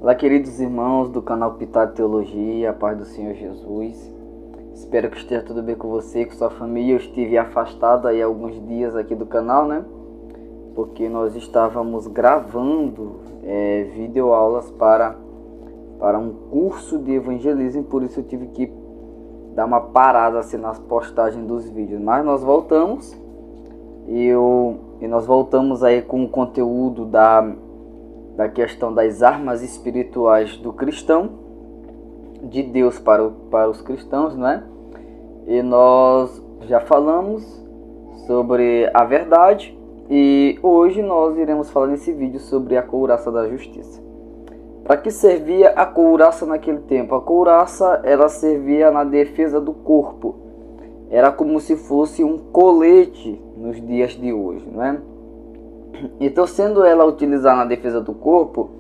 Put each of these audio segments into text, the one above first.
Olá, queridos irmãos do canal Pitado Teologia, a paz do Senhor Jesus. Espero que esteja tudo bem com você, com sua família. Eu estive afastado aí alguns dias aqui do canal, né? Porque nós estávamos gravando videoaulas para um curso de evangelismo, por isso eu tive que dar uma parada assim nas postagens dos vídeos. Mas nós voltamos e nós voltamos aí com o conteúdo da questão das armas espirituais do cristão, de Deus para os cristãos, né? E nós já falamos sobre a verdade e hoje nós iremos falar nesse vídeo sobre a couraça da justiça. Para que servia a couraça naquele tempo? A couraça, ela servia na defesa do corpo. Era como se fosse um colete nos dias de hoje, não é? Então, sendo ela utilizada na defesa do corpo,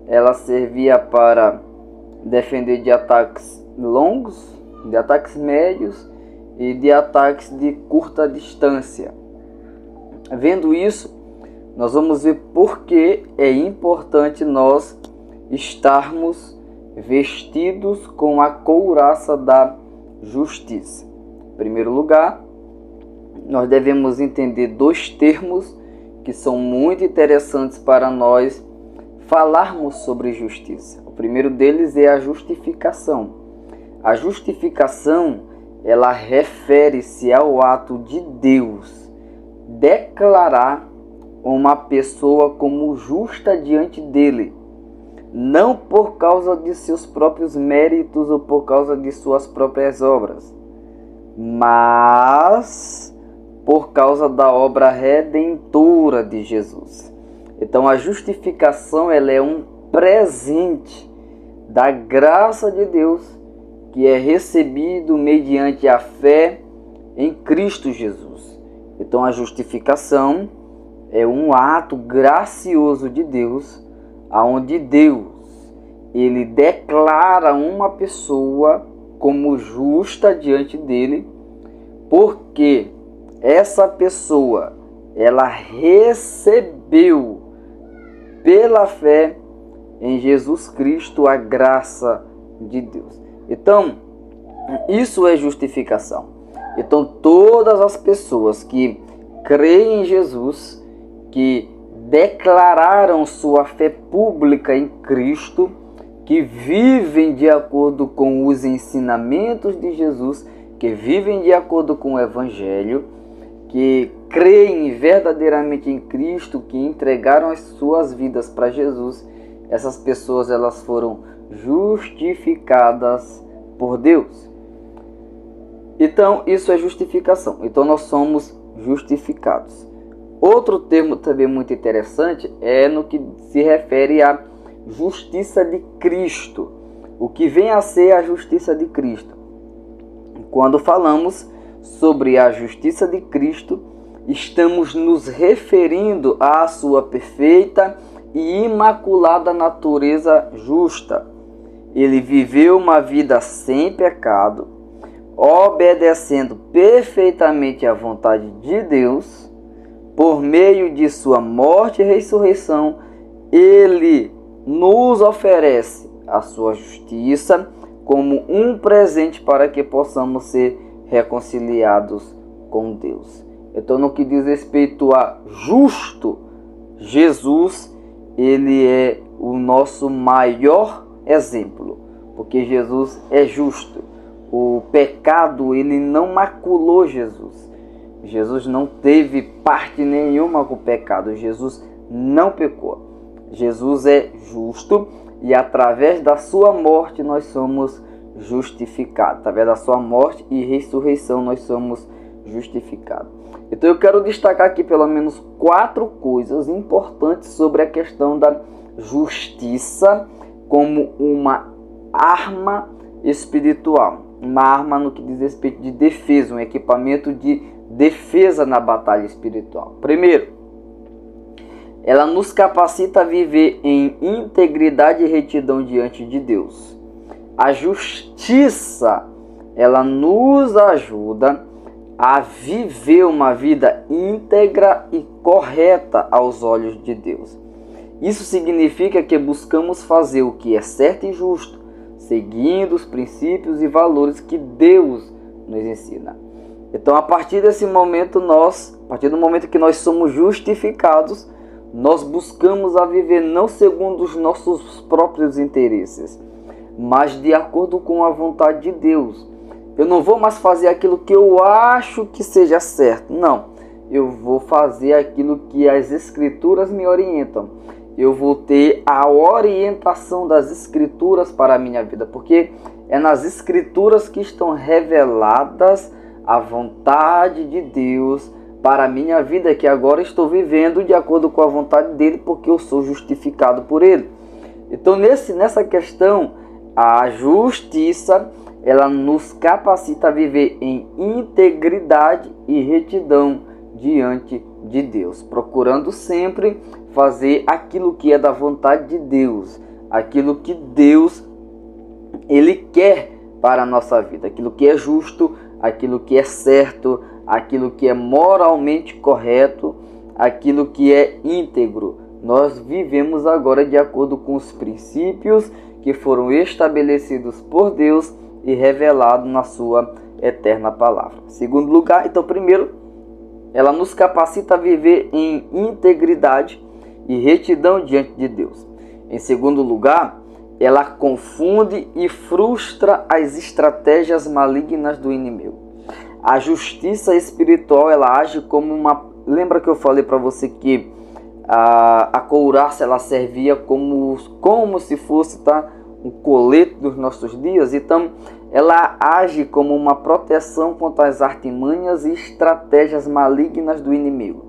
ela servia para defender de ataques longos, de ataques médios e de ataques de curta distância. Vendo isso, nós vamos ver por que é importante nós estarmos vestidos com a couraça da justiça. Em primeiro lugar, nós devemos entender dois termos que são muito interessantes para nós falarmos sobre justiça. O primeiro deles é a justificação. A justificação, ela refere-se ao ato de Deus declarar uma pessoa como justa diante dele, não por causa de seus próprios méritos ou por causa de suas próprias obras, mas por causa da obra redentora de Jesus. Então a justificação, ela é um presente da graça de Deus que é recebido mediante a fé em Cristo Jesus. Então a justificação é um ato gracioso de Deus, aonde Deus ele declara uma pessoa como justa diante dele, porque essa pessoa, ela recebeu pela fé em Jesus Cristo a graça de Deus. Então, isso é justificação. Então, todas as pessoas que creem em Jesus, que declararam sua fé pública em Cristo, que vivem de acordo com os ensinamentos de Jesus, que vivem de acordo com o Evangelho, que creem verdadeiramente em Cristo, que entregaram as suas vidas para Jesus, essas pessoas elas foram justificadas por Deus. Então, isso é justificação. Então, nós somos justificados. Outro termo também muito interessante é no que se refere à justiça de Cristo. O que vem a ser a justiça de Cristo? Quando falamos sobre a justiça de Cristo, estamos nos referindo à sua perfeita e imaculada natureza justa. Ele viveu uma vida sem pecado, obedecendo perfeitamente à vontade de Deus. Por meio de sua morte e ressurreição, ele nos oferece a sua justiça como um presente para que possamos ser reconciliados com Deus. Então, no que diz respeito a justo, Jesus, ele é o nosso maior exemplo, porque Jesus é justo. O pecado, ele não maculou Jesus. Jesus não teve parte nenhuma com o pecado. Jesus não pecou. Jesus é justo e através da sua morte nós somos justificados. Através da sua morte e ressurreição nós somos justificados. Então eu quero destacar aqui pelo menos 4 coisas importantes sobre a questão da justiça como uma arma espiritual. Uma arma no que diz respeito de defesa, um equipamento de defesa na batalha espiritual. Primeiro, ela nos capacita a viver em integridade e retidão diante de Deus. A justiça, ela nos ajuda a viver uma vida íntegra e correta aos olhos de Deus. Isso significa que buscamos fazer o que é certo e justo, seguindo os princípios e valores que Deus nos ensina. Então, a partir desse momento, a partir do momento que nós somos justificados, nós buscamos a viver não segundo os nossos próprios interesses, mas de acordo com a vontade de Deus. Eu não vou mais fazer aquilo que eu acho que seja certo, não. Eu vou fazer aquilo que as Escrituras me orientam. Eu vou ter a orientação das Escrituras para a minha vida, porque é nas Escrituras que estão reveladas a vontade de Deus para a minha vida, que agora estou vivendo de acordo com a vontade dele, porque eu sou justificado por ele. Então, nessa questão, a justiça, ela nos capacita a viver em integridade e retidão diante de Deus, procurando sempre fazer aquilo que é da vontade de Deus, aquilo que Deus ele quer para a nossa vida, aquilo que é justo, aquilo que é certo, aquilo que é moralmente correto, aquilo que é íntegro. Nós vivemos agora de acordo com os princípios que foram estabelecidos por Deus e revelados na sua eterna palavra. Segundo lugar, então, primeiro, ela nos capacita a viver em integridade e retidão diante de Deus. Em segundo lugar, ela confunde e frustra as estratégias malignas do inimigo. A justiça espiritual, ela age como uma... Lembra que eu falei para você que a couraça, ela servia como se fosse um colete dos nossos dias? Então, ela age como uma proteção contra as artimanhas e estratégias malignas do inimigo.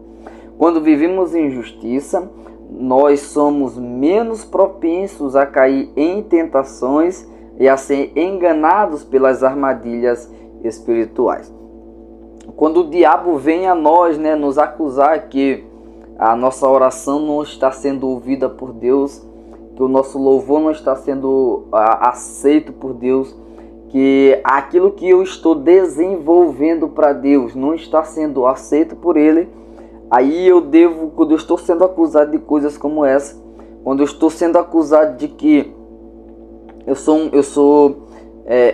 Quando vivemos em justiça, nós somos menos propensos a cair em tentações e a ser enganados pelas armadilhas espirituais. Quando o diabo vem a nós, nos acusar que a nossa oração não está sendo ouvida por Deus, que o nosso louvor não está sendo aceito por Deus, que aquilo que eu estou desenvolvendo para Deus não está sendo aceito por Ele, aí quando eu estou sendo acusado de coisas como essa, quando eu estou sendo acusado de que eu sou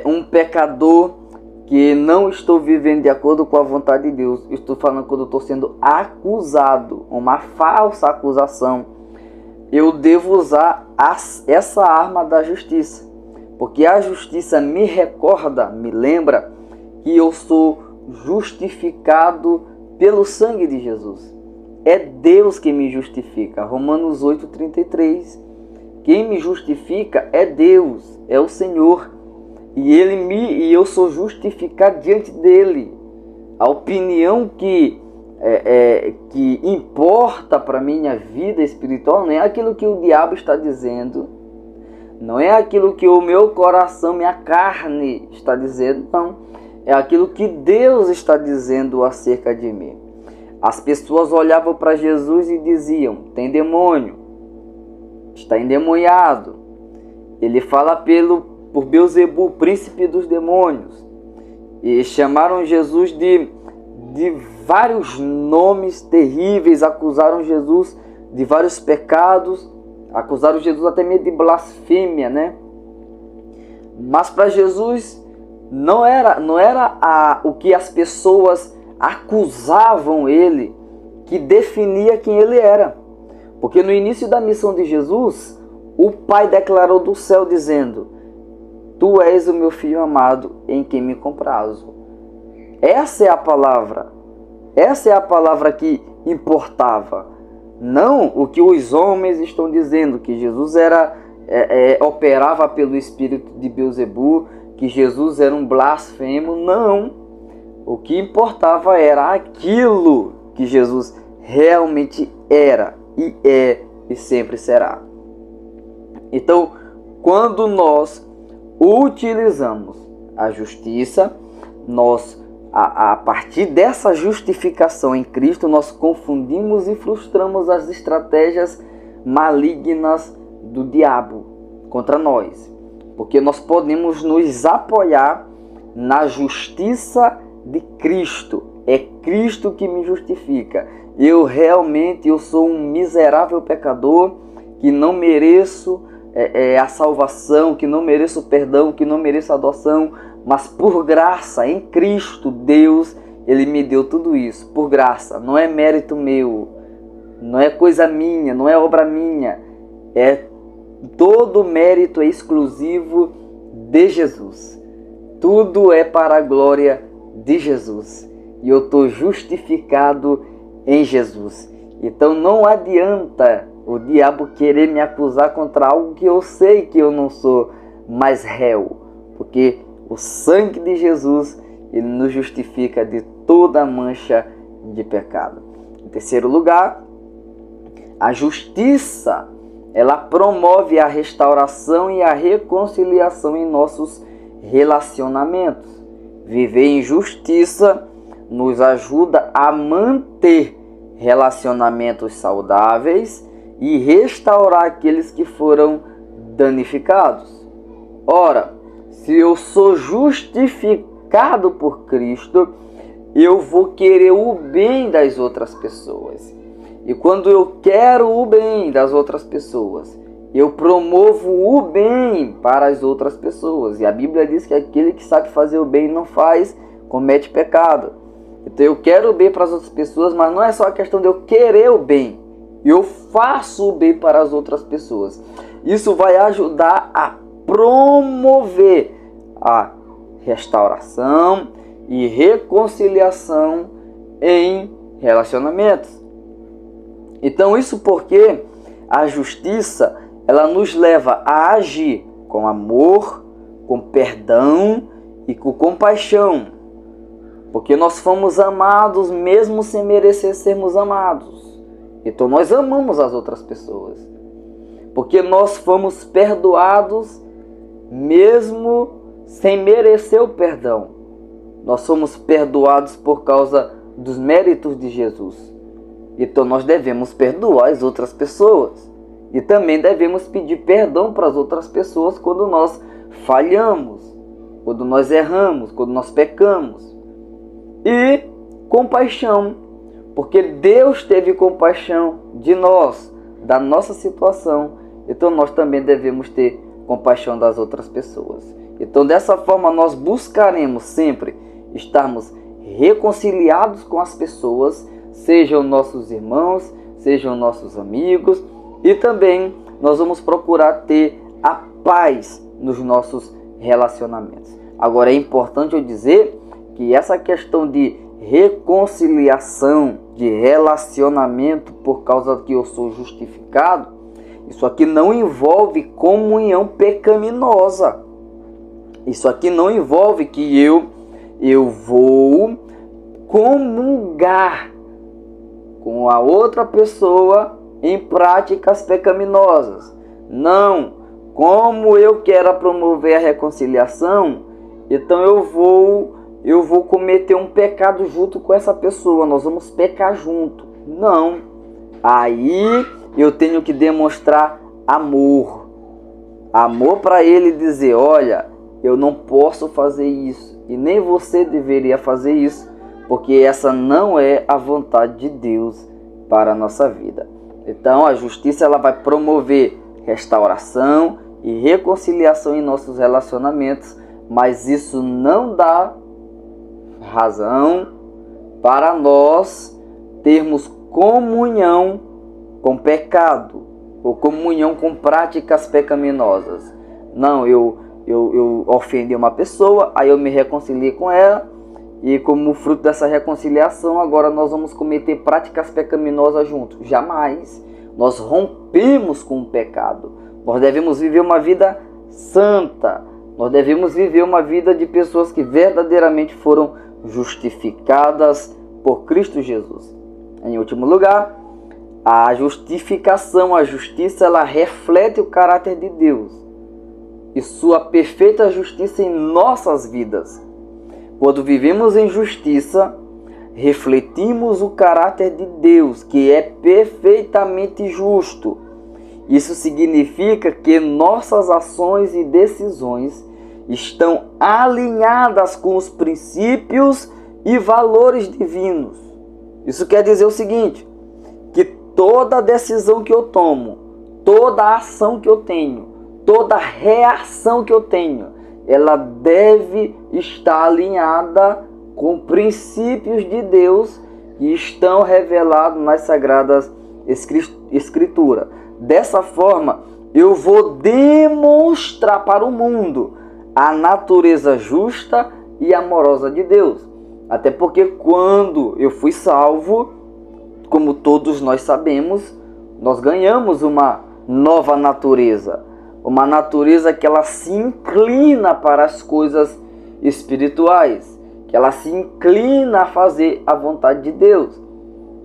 um pecador, que não estou vivendo de acordo com a vontade de Deus, estou falando quando eu estou sendo acusado, uma falsa acusação, eu devo usar essa arma da justiça, porque a justiça me recorda, me lembra que eu sou justificado pelo sangue de Jesus. É Deus que me justifica. Romanos 8:33. Quem me justifica é Deus, é o Senhor. E eu sou justificado diante dele. A opinião que importa para a minha vida espiritual não é aquilo que o diabo está dizendo, não é aquilo que o meu coração, minha carne está dizendo, não. É aquilo que Deus está dizendo acerca de mim. As pessoas olhavam para Jesus e diziam: tem demônio, está endemoniado. Ele fala por Beelzebul, príncipe dos demônios. E chamaram Jesus de vários nomes terríveis, acusaram Jesus de vários pecados, acusaram Jesus até mesmo de blasfêmia, Mas para Jesus não era o que as pessoas acusavam ele que definia quem ele era. Porque no início da missão de Jesus, o Pai declarou do céu dizendo: Tu és o meu filho amado, em quem me comprazo. Essa é a palavra que importava. Não o que os homens estão dizendo, que Jesus operava pelo espírito de Beelzebul, que Jesus era um blasfemo. Não. O que importava era aquilo que Jesus realmente era e é e sempre será. Então, quando nós utilizamos a justiça, a partir dessa justificação em Cristo, nós confundimos e frustramos as estratégias malignas do diabo contra nós. Porque nós podemos nos apoiar na justiça de Cristo. É Cristo que me justifica. Eu sou um miserável pecador. que não mereço a salvação, que não mereço o perdão, que não mereço a adoção, mas por graça, em Cristo, Deus, Ele me deu tudo isso, por graça. Não é mérito meu, não é coisa minha, não é obra minha, todo mérito é exclusivo de Jesus. Tudo é para a glória de Jesus. E eu estou justificado em Jesus. Então não adianta o diabo querer me acusar contra algo que eu sei que eu não sou mais réu. Porque o sangue de Jesus, ele nos justifica de toda mancha de pecado. Em terceiro lugar, a justiça, ela promove a restauração e a reconciliação em nossos relacionamentos. Viver em justiça nos ajuda a manter relacionamentos saudáveis e restaurar aqueles que foram danificados. Ora, se eu sou justificado por Cristo, eu vou querer o bem das outras pessoas. E quando eu quero o bem das outras pessoas, eu promovo o bem para as outras pessoas. E a Bíblia diz que aquele que sabe fazer o bem e não faz, comete pecado. Então eu quero o bem para as outras pessoas, mas não é só a questão de eu querer o bem. Eu faço o bem para as outras pessoas. Isso vai ajudar a promover a restauração e reconciliação em relacionamentos. Então isso porque a justiça, ela nos leva a agir com amor, com perdão e com compaixão. Porque nós fomos amados mesmo sem merecer sermos amados. Então nós amamos as outras pessoas. Porque nós fomos perdoados mesmo sem merecer o perdão. Nós somos perdoados por causa dos méritos de Jesus. Então nós devemos perdoar as outras pessoas. E também devemos pedir perdão para as outras pessoas quando nós falhamos, quando nós erramos, quando nós pecamos. E compaixão, porque Deus teve compaixão de nós, da nossa situação. Então nós também devemos ter compaixão das outras pessoas. Então dessa forma nós buscaremos sempre estarmos reconciliados com as pessoas, sejam nossos irmãos, sejam nossos amigos, e também nós vamos procurar ter a paz nos nossos relacionamentos. Agora é importante eu dizer que essa questão de reconciliação, de relacionamento por causa que eu sou justificado, isso aqui não envolve comunhão pecaminosa. Isso aqui não envolve que eu vou comungar com a outra pessoa em práticas pecaminosas. Não, como eu quero promover a reconciliação, então eu vou cometer um pecado junto com essa pessoa, nós vamos pecar junto. Não, aí eu tenho que demonstrar amor. Amor para ele dizer, olha, eu não posso fazer isso, e nem você deveria fazer isso, porque essa não é a vontade de Deus para a nossa vida. Então a justiça ela vai promover restauração e reconciliação em nossos relacionamentos, mas isso não dá razão para nós termos comunhão com pecado ou comunhão com práticas pecaminosas. Não, eu ofendi uma pessoa, aí eu me reconciliei com ela, e como fruto dessa reconciliação, agora nós vamos cometer práticas pecaminosas juntos. Jamais. Nós rompemos com o pecado. Nós devemos viver uma vida santa. Nós devemos viver uma vida de pessoas que verdadeiramente foram justificadas por Cristo Jesus. Em último lugar, a justificação, a justiça, ela reflete o caráter de Deus e sua perfeita justiça em nossas vidas. Quando vivemos em justiça, refletimos o caráter de Deus, que é perfeitamente justo. Isso significa que nossas ações e decisões estão alinhadas com os princípios e valores divinos. Isso quer dizer o seguinte, que toda decisão que eu tomo, toda ação que eu tenho, toda reação que eu tenho, ela deve estar alinhada com princípios de Deus que estão revelados nas Sagradas Escrituras. Dessa forma, eu vou demonstrar para o mundo a natureza justa e amorosa de Deus. Até porque quando eu fui salvo, como todos nós sabemos, nós ganhamos uma nova natureza. Uma natureza que ela se inclina para as coisas espirituais, que ela se inclina a fazer a vontade de Deus.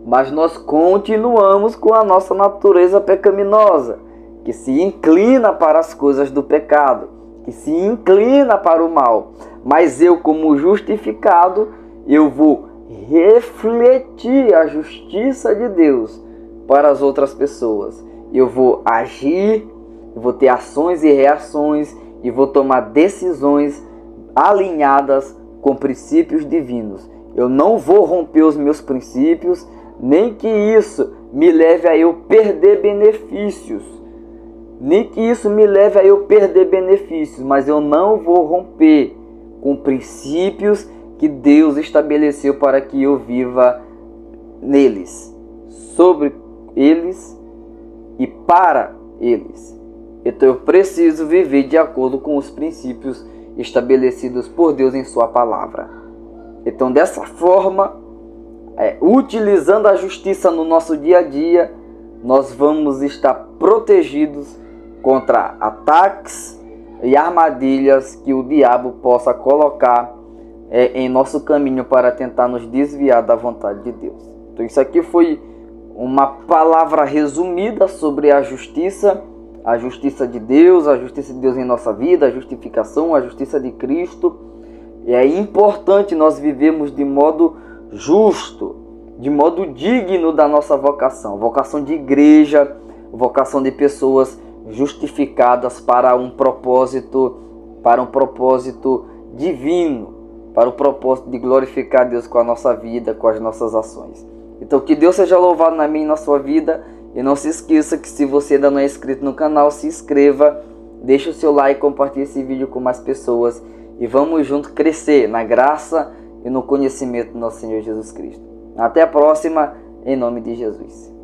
Mas nós continuamos com a nossa natureza pecaminosa, que se inclina para as coisas do pecado, que se inclina para o mal. Mas eu, como justificado, eu vou refletir a justiça de Deus para as outras pessoas. Eu vou agir, eu vou ter ações e reações e vou tomar decisões alinhadas com princípios divinos. Eu não vou romper os meus princípios, nem que isso me leve a eu perder benefícios. Mas eu não vou romper com princípios que Deus estabeleceu para que eu viva neles, sobre eles e para eles. Então eu preciso viver de acordo com os princípios estabelecidos por Deus em sua palavra. Então, dessa forma, utilizando a justiça no nosso dia a dia, nós vamos estar protegidos contra ataques e armadilhas que o diabo possa colocar em nosso caminho para tentar nos desviar da vontade de Deus. Então isso aqui foi uma palavra resumida sobre a justiça de Deus, a justiça de Deus em nossa vida, a justificação, a justiça de Cristo. E é importante nós vivermos de modo justo, de modo digno da nossa vocação de igreja, vocação de pessoas justificadas para um propósito divino, para o propósito de glorificar a Deus com a nossa vida, com as nossas ações. Então que Deus seja louvado na minha e na sua vida. E não se esqueça que se você ainda não é inscrito no canal, se inscreva, deixe o seu like, compartilhe esse vídeo com mais pessoas. E vamos juntos crescer na graça e no conhecimento do nosso Senhor Jesus Cristo. Até a próxima, em nome de Jesus.